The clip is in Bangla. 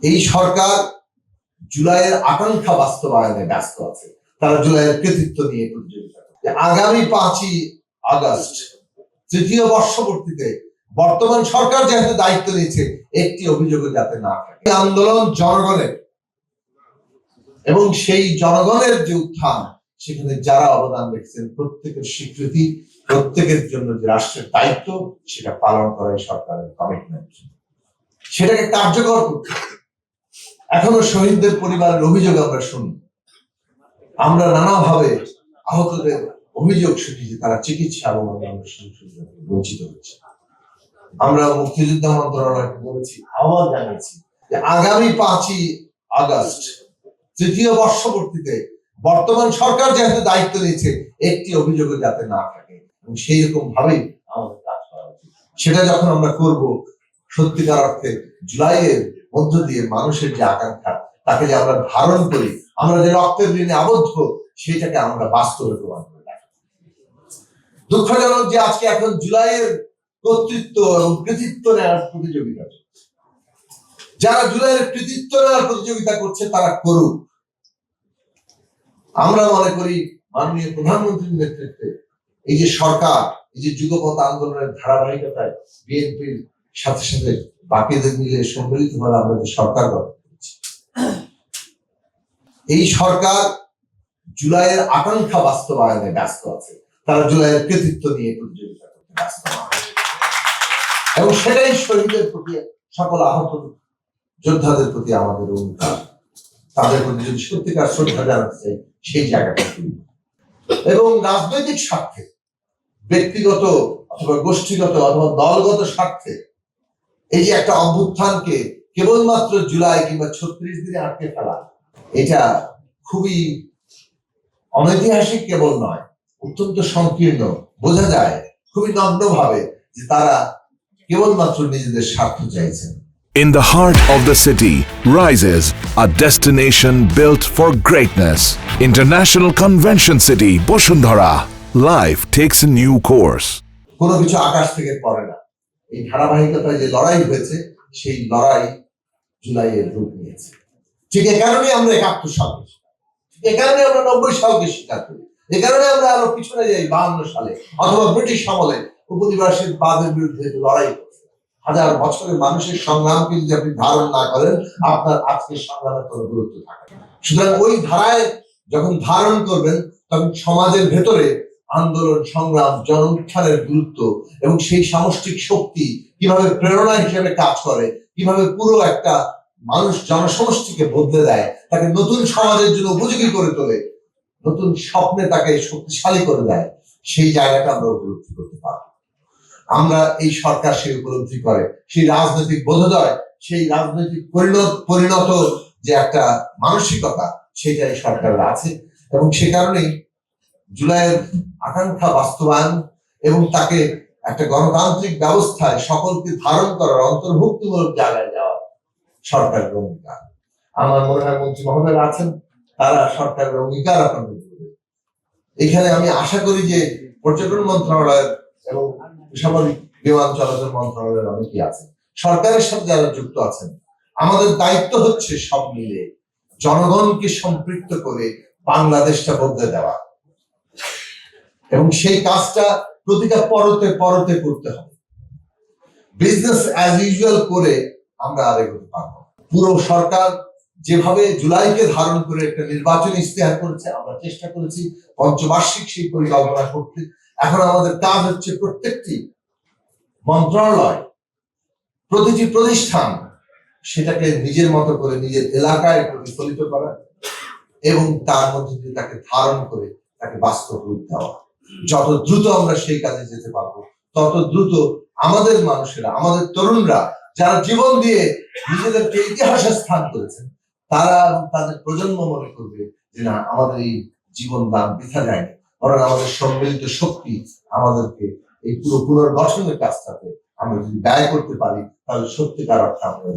এই সরকার জুলাইয়ের আকাঙ্ক্ষা বাস্তবায়নে ব্যস্ত আছে। তারা জুলাইয়ের কৃতিত্ব নিয়ে প্রতিযোগিতা করছে। আগামী 5ই আগস্ট তৃতীয় বর্ষপূর্তিতে বর্তমান সরকার যেহেতু দায়িত্ব নিয়েছে, একটি অভিযোগ যাতে না থাকে। আন্দোলন জনগণের, এবং সেই জনগণের যে উত্থান, সেখানে যারা অবদান রেখেছেন প্রত্যেকের স্বীকৃতি, প্রত্যেকের জন্য যে রাষ্ট্রের দায়িত্ব, সেটা পালন করাই সরকারের কমিটমেন্ট। সেটাকে কার্যকর করতে এখনো শহীদদের পরিবারের অভিযোগ আমরা শুনি। আমরা নানাভাবে আহতদের অভিযোগ শুনি যে তারা চিকিৎসা এবং অন্যান্য সুযোগ বঞ্চিত হচ্ছে। আমরা মুক্তিযোদ্ধা মন্ত্রণালয়কে বলেছি, আহ্বান জানিয়েছি যে আগামী 5ই আগস্ট তৃতীয় বর্ষপূর্তিতে বর্তমান সরকার যেহেতু দায়িত্ব নিয়েছে, একটি অভিযোগ যাতে না থাকে, এবং সেই রকম ভাবেই আমাদের কাজ করা উচিত। সেটা যখন আমরা করব, সত্যিকার অর্থে জুলাইয়ের মধ্য দিয়ে মানুষের যে আকাঙ্ক্ষা, তাকে যে আমরা ধারণ করি, আমরা যে রক্তের ঋণে আবদ্ধ, সেটাকে আমরা বাস্তবে প্রমাণ করে রাখি। দুঃখজনক যে আজকে এখন জুলাইয়ের কর্তৃত্ব এবং কৃতিত্ব নেওয়ার প্রতিযোগিতা চলছে। যারা জুলাইয়ের কৃতিত্ব নেওয়ার প্রতিযোগিতা করছে তারা করুক। আমরা মনে করি মাননীয় প্রধানমন্ত্রীর নেতৃত্বে এই যে সরকার, এই যে যুগপৎ আন্দোলনের ধারাবাহিকতায় বিএনপির সাথে সাথে বাকিদের মিলে সম্মিলিত ভাবে আমরা যে সরকার গঠন করেছি, এই সরকার জুলাইয়ের আকাঙ্ক্ষা বাস্তবায়নে ব্যস্ত আছে। তারা জুলাইয়ের কৃতিত্ব নিয়ে প্রতিযোগিতা করতে ব্যস্ত, এবং সেটাই শহীদের প্রতি, সকল আহত যোদ্ধাদের প্রতি আমাদের অঙ্গীকার। তাদের প্রতি যদি সত্যিকার শ্রদ্ধা জানাতে চাই, সেই জায়গাটা এবং রাজনৈতিক স্বার্থে, ব্যক্তিগত অথবা গোষ্ঠীগত অথবা দলগত স্বার্থে এই যে একটা অভ্যুত্থানকে কেবলমাত্র জুলাই কিংবা 36 দিনে আটকে ফেলা, এটা খুবই অনৈতিহাসিক কেবল নয়, অত্যন্ত সংকীর্ণ। বোঝা যায় খুবই নগ্নভাবে যে তারা কেবলমাত্র নিজেদের স্বার্থ চাইছেন। In the heart of the city rises a destination built for greatness. International Convention City, Bosundhara. Life takes a new course. কোনো কিছু আকাশ থেকে পড়ে না। এই ধারাবাহিকতায় যে লড়াই হয়েছে, সেই লড়াই জুলাইয়ের রূপ নিয়েছে। ঠিক এ কারণে আমরা 71 সালকে, এ কারণে আমরা 90 সালকে স্বীকার করি, এ কারণে আমরা আরো পিছনে যাই 52 সালে, অথবা ব্রিটিশ আমলে উপনিবেশের বাদের বিরুদ্ধে লড়াই করছে। হাজার বছরের মানুষের সংগ্রামকে যদি আপনি ধারণ না করেন, আপনার আজকের সংগ্রামের কোনো গুরুত্ব থাকে না। সুতরাং ওই ধারায় যখন ধারণ করবেন, তখন সমাজের ভেতরে আন্দোলন, সংগ্রাম, জন উত্থানের গুরুত্ব এবং সেই সামষ্টিক শক্তি কিভাবে প্রেরণা হিসেবে কাজ করে, কিভাবে পুরো একটা মানুষ জনসমষ্টিকে বদলে দেয়, তাকে নতুন সমাজের জন্য উপযোগী করে তোলে, নতুন স্বপ্নে তাকে শক্তিশালী করে দেয়, সেই জায়গাটা আমরা উপলব্ধি করতে পারবো। আমরা এই সরকার সেই উপলব্ধি করে, সেই রাজনৈতিক বোধোদয়, সেই রাজনৈতিক পরিণত যে একটা মানসিকতা, সেটাই সরকারের আছে। এবং সে কারণেই জুলাইয়ের আকাঙ্ক্ষা বাস্তবায়ন এবং তাকে একটা গণতান্ত্রিক ব্যবস্থায় সকলকে ধারণ করার, অন্তর্ভুক্তিমূলক জায়গায় যাওয়া সরকারের অঙ্গীকার। আমার মনে হয় মন্ত্রী মহোদয়রা আছেন, তারা সরকারের অঙ্গীকার আপনাদের করবে। এখানে আমি আশা করি যে পর্যটন মন্ত্রণালয়ের এবং বেসামরিক বিমান চলাচল মন্ত্রণালয়ের অনেকেই আছেন, সরকারের সাথে যারা যুক্ত আছেন। আমাদের দায়িত্ব হচ্ছে সব মিলে জনগণকে সম্পৃক্ত করে বাংলাদেশটা বদলে দেওয়া, এবং সেই কাজটা প্রতিটা পরতে পরতে করতে হবে। বিজনেস অ্যাজ ইউজুয়াল করে আমরা আর এগোতে পারবো। পুরো সরকার যেভাবে জুলাইকে ধারণ করে একটা নির্বাচনী ইশতেহার করেছে, আমরা চেষ্টা করেছি পঞ্চবার্ষিক সেই পরিকল্পনা করতে। এখন আমাদের কাজ হচ্ছে প্রত্যেকটি মন্ত্রণালয়, প্রতিটি প্রতিষ্ঠান সেটাকে নিজের মতো করে নিজের এলাকায় প্রতিফলিত করা, এবং তার মধ্যে দিয়ে তাকে ধারণ করে তাকে বাস্তব রূপ দেওয়া। যত দ্রুত আমরা সেই কাজে যেতে পারবো, তত দ্রুত আমাদের মানুষেরা, আমাদের তরুণরা যারা জীবন দিয়ে নিজেদেরকে ইতিহাসে স্থান করেছেন, তারা তাদের প্রজন্ম মনে করবে যে না, আমাদের এই জীবন দান বৃথা যায়নি, বরং আমাদের সম্মিলিত শক্তি আমাদেরকে এই পুরো পুনর্গঠনের কাজটাতে আমরা যদি ব্যয় করতে পারি, তাহলে সত্যিকার অর্থে আমরা